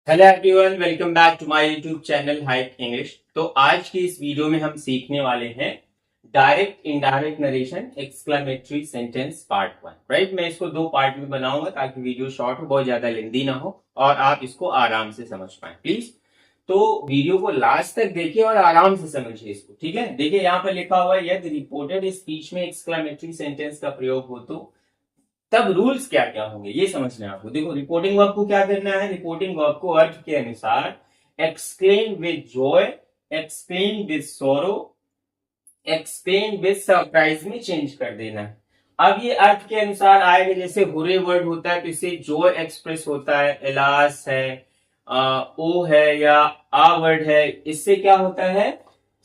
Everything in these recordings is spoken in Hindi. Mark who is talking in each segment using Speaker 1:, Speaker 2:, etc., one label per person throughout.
Speaker 1: Hello everyone, welcome back to my YouTube channel Hike English. तो आज की इस वीडियो में हम सीखने वाले हैं direct indirect narration exclamatory sentence part 1। Right, मैं इसको दो पार्ट में बनाऊंगा ताकि वीडियो शॉर्ट हो, बहुत ज्यादा लेंदी ना हो और आप इसको आराम से समझ पाए। प्लीज तो वीडियो को लास्ट तक देखिए और आराम से समझिए इसको। ठीक है, देखिए यहाँ पर लिखा हुआ है यदि रिपोर्टेड स्पीच में एक्सक्लेमेटरी सेंटेंस का प्रयोग हो तो तब रूल्स क्या क्या होंगे ये समझना है आपको। देखो, रिपोर्टिंग वर्ब को क्या करना है। रिपोर्टिंग वर्ब को अर्थ के अनुसार explain with Joy, explain with सोरो, एक्सप्लेन विद सरप्राइज में चेंज कर देना है। अब ये अर्थ के अनुसार आएगा, जैसे हुरे वर्ड होता है तो इसे जॉय एक्सप्रेस होता है, एलास है, ओ है या आ वर्ड है, इससे क्या होता है,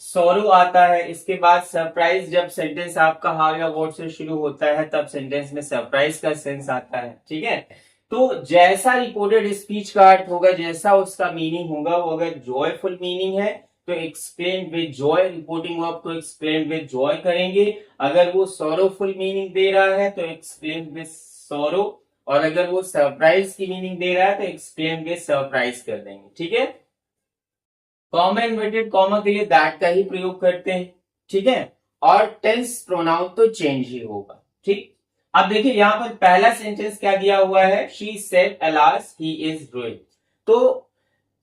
Speaker 1: सॉरो आता है। इसके बाद सरप्राइज, जब सेंटेंस आपका हाउ या व्हाट से शुरू होता है तब सेंटेंस में सरप्राइज का सेंस आता है। ठीक है, तो जैसा रिपोर्टेड स्पीच का अर्थ होगा, जैसा उसका मीनिंग होगा, वो अगर जॉयफुल मीनिंग है तो explain with Joy, reporting verb को एक्सप्लेन विद जॉय करेंगे। अगर वो सॉरोफुल मीनिंग दे रहा है तो एक्सप्लेन विद सॉरो, और अगर वो सरप्राइज की मीनिंग दे रहा है तो एक्सप्लेन विद सरप्राइज कर देंगे। ठीक है, कॉमा इन्वर्टेड कॉमा के लिए दैट का ही प्रयोग करते हैं। ठीक है, और टेंस प्रोनाउन तो चेंज ही होगा। ठीक, अब देखिए यहाँ पर पहला सेंटेंस क्या दिया हुआ है, she said alas he is ruined. तो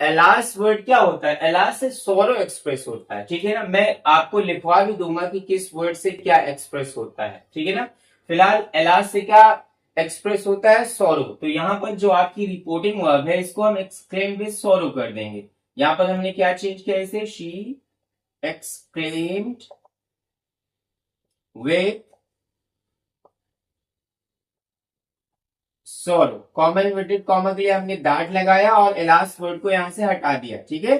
Speaker 1: एलास वर्ड क्या होता है, एलास से सोरो एक्सप्रेस होता है। ठीक है ना, मैं आपको लिखवा भी दूंगा कि किस वर्ड से क्या एक्सप्रेस होता है। ठीक है ना, फिलहाल एलास से क्या एक्सप्रेस होता है, सोरो। तो यहाँ पर जो आपकी रिपोर्टिंग वर्ब है इसको हम एक्सक्लेम विद सोरो कर देंगे। यहां पर हमने क्या चेंज किया, इसे शी एक्सक्लेम्ड विद सोरो। कॉमा इन्वर्टेड कॉमा के लिए हमने दैट लगाया और एलास वर्ड को यहां से हटा दिया। ठीक है,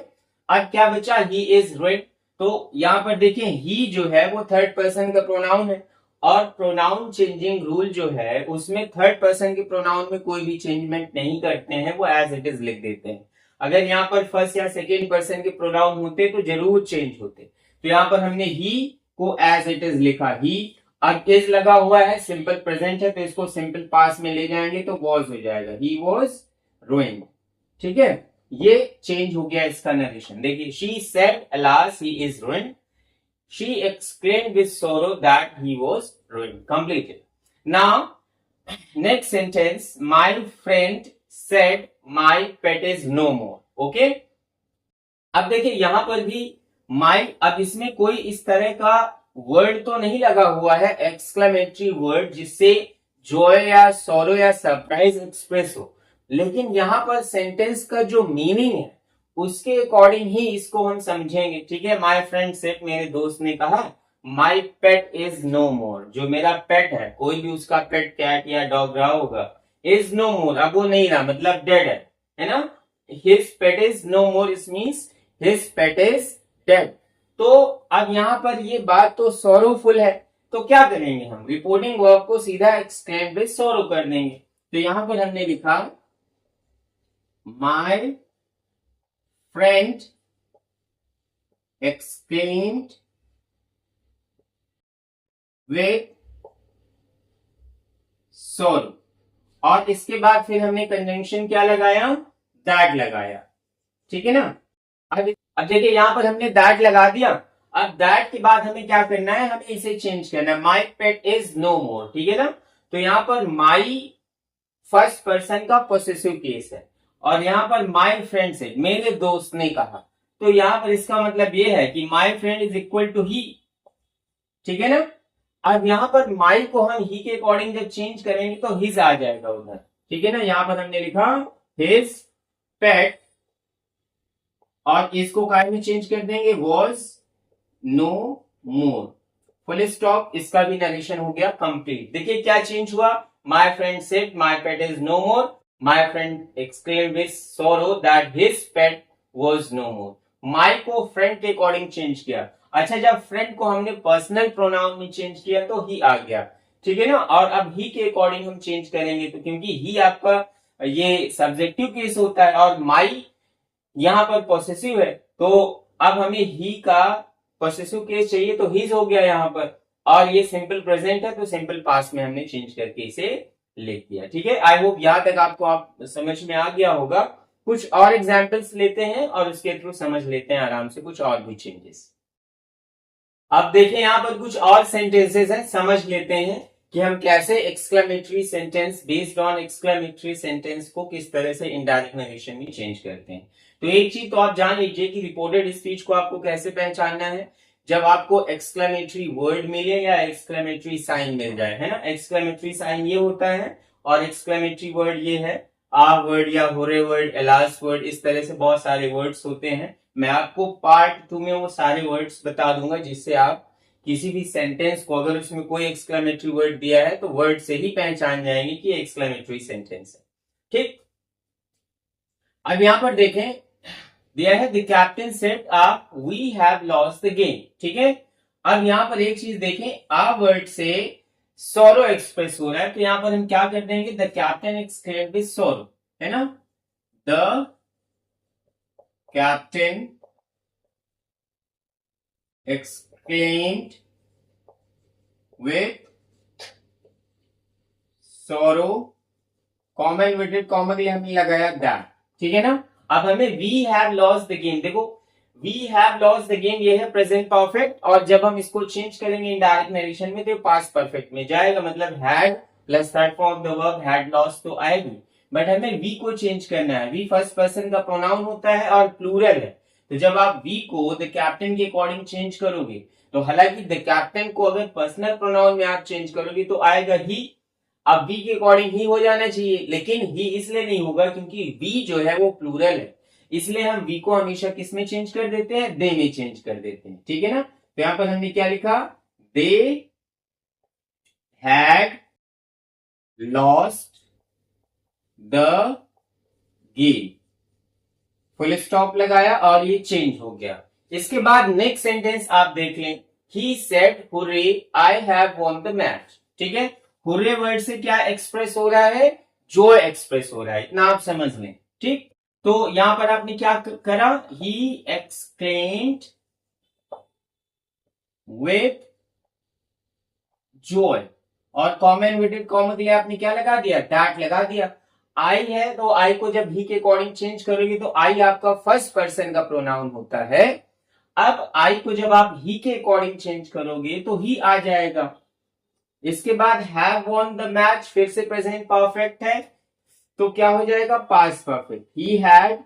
Speaker 1: अब क्या बचा, ही इज रेड। तो यहां पर देखिए ही जो है वो थर्ड पर्सन का प्रोनाउन है, और प्रोनाउन चेंजिंग रूल जो है उसमें थर्ड पर्सन के प्रोनाउन में कोई भी चेंजमेंट नहीं करते हैं, वो एज इट इज लिख देते हैं। अगर यहाँ पर फर्स्ट या सेकेंड पर्सन के प्रोनाउन होते तो जरूर चेंज होते। तो यहाँ पर हमने ही को एज इट इज लिखा, ही। अब इज लगा हुआ है, सिंपल प्रेजेंट है तो इसको सिंपल पास में ले जाएंगे तो वॉज हो जाएगा, ही वॉज रूइंड। ठीक है, ये चेंज हो गया इसका नरेशन। देखिए, she said alas he is ruined, she explained with sorrow that he was ruined. Completed. Now next sentence, my friend said my pet is no more. Okay, अब देखिए यहां पर भी माई, अब इसमें कोई इस तरह का वर्ड तो नहीं लगा हुआ है एक्सक्लेमेटरी वर्ड जिससे जॉय या सोरो या सरप्राइज एक्सप्रेस हो, लेकिन यहां पर सेंटेंस का जो मीनिंग है उसके अकॉर्डिंग ही इसको हम समझेंगे। ठीक है, माय फ्रेंड सेड, मेरे दोस्त ने कहा, माय पेट इज नो मोर, जो मेरा पेट है, कोई भी उसका पेट कैट या डॉग रहा होगा, इज नो मोर, अब वो नहीं रहा, मतलब डेड है ना। हिज पेट इज नो मोर, इस means his pet is dead. तो अब यहां पर ये बात तो सोरोफुल है, तो क्या करेंगे हम, रिपोर्टिंग वर्ब को सीधा एक्सटेंड विद सोरो कर देंगे। तो यहां पर हमने लिखा माय फ्रेंड एक्सप्लेन्ड विद सोरो, और इसके बाद फिर हमने कंजंक्शन क्या लगाया, दैट लगाया। ठीक है ना, अब देखिए यहां पर हमने दैट लगा दिया। अब दैट के बाद हमें क्या करना है, हमें इसे चेंज करना है, माई पेट इज नो मोर। ठीक है ना, तो यहां पर माई फर्स्ट पर्सन का पोसेसिव केस है, और यहां पर माई फ्रेंड से, मेरे दोस्त ने कहा, तो यहां पर इसका मतलब यह है कि my friend is equal to he. ठीक है ना, अब यहां पर माई को हम ही के अकॉर्डिंग जब चेंज करेंगे तो हिज आ जाएगा उधर। ठीक है ना, यहां पर हमने लिखा हिज पेट, और इसको काय में चेंज कर देंगे, was no more, full stop. इसका भी नरेशन हो गया कंप्लीट। देखिए क्या चेंज हुआ, my friend said my pet is no more, my friend exclaimed with sorrow that his pet was no more. My को फ्रेंड के अकॉर्डिंग चेंज किया। अच्छा, जब फ्रेंड को हमने पर्सनल प्रोनाउन में चेंज किया तो ही आ गया। ठीक है ना, और अब ही के अकॉर्डिंग हम चेंज करेंगे तो, क्योंकि ही आपका ये सब्जेक्टिव केस होता है और माई यहां पर पॉसेसिव है, तो अब हमें ही का पॉसेसिव केस चाहिए तो हिज हो गया यहां पर, और ये सिंपल प्रेजेंट है तो सिंपल पास्ट में हमने चेंज करके इसे लिख दिया। ठीक है, आई होप यहां तक आपको आप समझ में आ गया होगा। कुछ और एग्जाम्पल्स लेते हैं और उसके थ्रू समझ लेते हैं आराम से कुछ और भी चेंजेस। अब देखिए यहां पर कुछ और सेंटेंसेस हैं, समझ लेते हैं कि हम कैसे exclamatory sentence based on exclamatory sentence को किस तरह से इनडायरेक्ट नरेशन में चेंज करते हैं। तो एक चीज तो आप जान लीजिए कि रिपोर्टेड स्पीच को आपको कैसे पहचानना है, जब आपको एक्सक्लेमेटरी वर्ड मिले या एक्सक्लेमेटरी साइन मिल जाए, है ना। एक्सक्लेमेटरी साइन ये होता है और एक्सक्लेमेटरी वर्ड ये है, आ वर्ड या होरे वर्ड, एलास वर्ड, इस तरह से बहुत सारे वर्ड्स होते हैं। मैं आपको पार्ट 2 में वो सारे वर्ड्स बता दूंगा जिससे आप किसी भी सेंटेंस को अगर उसमें कोई एक्सक्लेमेटरी वर्ड दिया है तो वर्ड से ही पहचान जाएंगे कि एक्सक्लेमेटरी सेंटेंस है। ठीक, अब यहां पर देखें दिया है द कैप्टन सेड आप we have lost the game. ठीक है, अब यहां पर एक चीज देखें, आ वर्ड से सोरो एक्सप्रेस हो रहा है, तो यहां पर हम क्या कर देंगे, द कैप्टन एक्सक्लेम्ड विद सोरो, है ना। The captain exclaimed with sorrow, comma inverted comma के लिए हमने लगाया दैट, ठीक है ना। अब हमें we have lost the game, देखो we have lost the game ये है प्रेजेंट परफेक्ट, और जब हम इसको चेंज करेंगे इनडायरेक्ट नरेशन में तो पास्ट परफेक्ट में जाएगा, मतलब had plus third form of the verb had lost तो आएगी, बट हमें वी को चेंज करना है। वी फर्स्ट पर्सन का प्रोनाउन होता है और प्लूरल है, तो जब आप वी को द कैप्टन के अकॉर्डिंग चेंज करोगे तो हालांकि द कैप्टन को अगर पर्सनल प्रोनाउन में आप चेंज करोगे तो आएगा ही, अब वी के अकॉर्डिंग ही हो जाना चाहिए, लेकिन ही इसलिए नहीं होगा क्योंकि वी जो है वो प्लूरल है, इसलिए हम वी को हमेशा किस में चेंज कर देते हैं, दे में चेंज कर देते हैं। ठीक है ना, तो यहां पर हमने क्या लिखा, they had lost the game, full stop लगाया और ये चेंज हो गया। इसके बाद नेक्स्ट सेंटेंस आप देख लें, he said hurray I have won the match. ठीक है, हुर्रे वर्ड से क्या एक्सप्रेस हो रहा है, जॉय एक्सप्रेस हो रहा है, इतना आप समझ लें। ठीक, तो यहां पर आपने क्या करा, ही एक्सक्लेम्ड विथ जॉय, और कॉमन विटेड कॉमा के लिए आपने क्या लगा दिया, दैट लगा दिया। आई है तो आई को जब ही के अकॉर्डिंग चेंज करोगे तो आई आपका फर्स्ट पर्सन का प्रोनाउन होता है, अब आई को जब आप ही के अकॉर्डिंग चेंज करोगे तो ही आ जाएगा। इसके बाद हैव वॉन द मैच फिर से प्रेजेंट परफेक्ट है तो क्या हो जाएगा, past perfect, he had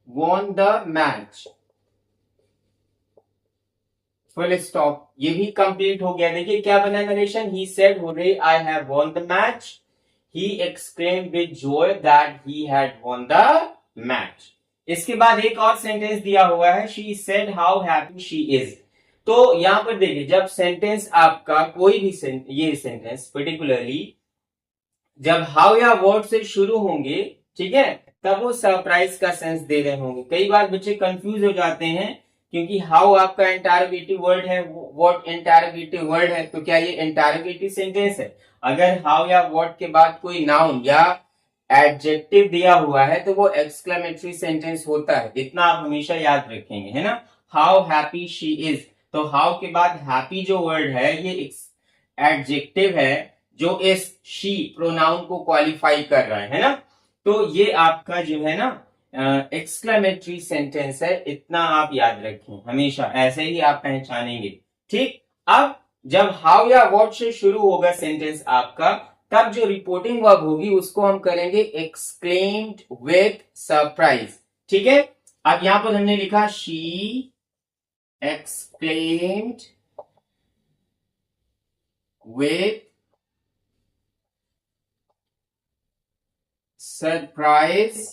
Speaker 1: won the match, full stop, ये भी कंप्लीट हो गया। देखिए क्या बना narration, he said hurray I have won the match, he exclaimed with joy that he had won the match। इसके बाद एक और सेंटेंस दिया हुआ है, she said how happy she is। तो यहां पर देखिए जब सेंटेंस आपका कोई भी ये सेंटेंस पर्टिकुलरली जब हाउ या व्हाट से शुरू होंगे, ठीक है, तब वो सरप्राइज का सेंस दे रहे होंगे। कई बार बच्चे कंफ्यूज हो जाते हैं क्योंकि हाउ आपका इंटरोगेटिव वर्ड है, व्हाट इंटरोगेटिव वर्ड है, तो क्या ये इंटरोगेटिव सेंटेंस है। अगर हाउ या व्हाट के बाद कोई नाउन या एडजेक्टिव दिया हुआ है तो वो एक्सक्लेमेटरी सेंटेंस होता है, इतना आप हमेशा याद रखेंगे, है ना। हाउ हैप्पी शी इज, तो हाउ के बाद हैप्पी जो वर्ड है ये एडजेक्टिव है जो इस शी प्रोनाउन को क्वालिफाई कर रहा है ना। तो ये आपका जो है ना एक्सक्लेमेटरी सेंटेंस है, इतना आप याद रखें हमेशा, ऐसे ही आप पहचानेंगे। ठीक, अब जब हाउ या व्हाट से शुरू होगा सेंटेंस आपका, तब जो रिपोर्टिंग वर्ब होगी उसको हम करेंगे एक्सक्लेम्ड विथ सरप्राइज। ठीक है, अब यहां पर हमने लिखा she exclaimed with surprise,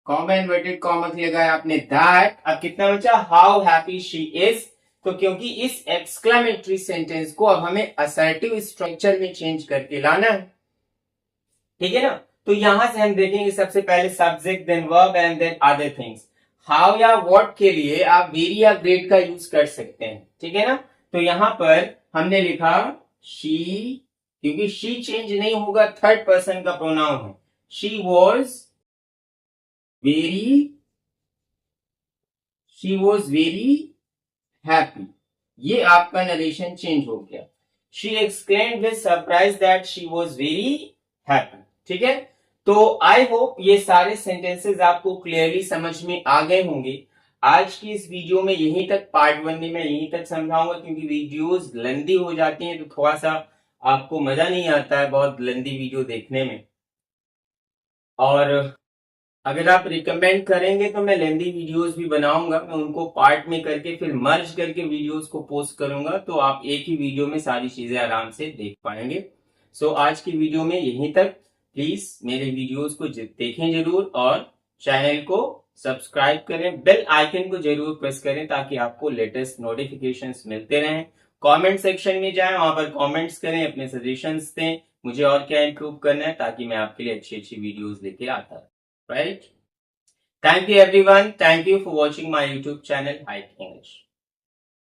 Speaker 1: comma inverted comma लगाया आपने दैट। अब कितना बचा, हाउ हैप्पी शी इज, तो क्योंकि इस एक्सक्लेमेटरी सेंटेंस को अब हमें असर्टिव स्ट्रक्चर में चेंज करके लाना है, ठीक है ना। तो यहां से हम देखेंगे सबसे पहले subject then verb and then other things. How या व्हाट के लिए आप वेरी या ग्रेट का यूज कर सकते हैं, ठीक है ना। तो यहां पर हमने लिखा शी, क्योंकि शी चेंज नहीं होगा, थर्ड पर्सन का प्रोनाउन है, शी वॉज वेरी हैप्पी, ये आपका नरेशन चेंज हो गया। She exclaimed with surprise that she was very happy. ठीक है, तो आई होप ये सारे सेंटेंसेस आपको क्लियरली समझ में आ गए होंगे। आज की इस वीडियो में यहीं तक पार्ट 1 में मैं यहीं तक समझाऊंगा, क्योंकि वीडियोस लेंदी हो जाती हैं तो थोड़ा सा आपको मजा नहीं आता है बहुत लेंदी वीडियो देखने में। और अगर आप रिकमेंड करेंगे तो मैं लेंदी वीडियोस भी बनाऊंगा, मैं उनको पार्ट में करके फिर मर्ज करके वीडियोस को पोस्ट करूंगा, तो आप एक ही वीडियो में सारी चीजें आराम से देख पाएंगे। सो आज की वीडियो में यहीं तक। प्लीज मेरे वीडियोस को देखें जरूर और चैनल को सब्सक्राइब करें, बेल आइकन को जरूर प्रेस करें ताकि आपको लेटेस्ट नोटिफिकेशंस मिलते रहें। कमेंट सेक्शन में जाएं, वहां पर कमेंट्स करें, अपने सजेशंस दें, मुझे और क्या इंप्रूव करना है ताकि मैं आपके लिए अच्छी अच्छी वीडियोस लेके आता रहूं। Right? Thank you everyone. Thank you for watching my YouTube channel, Hike English.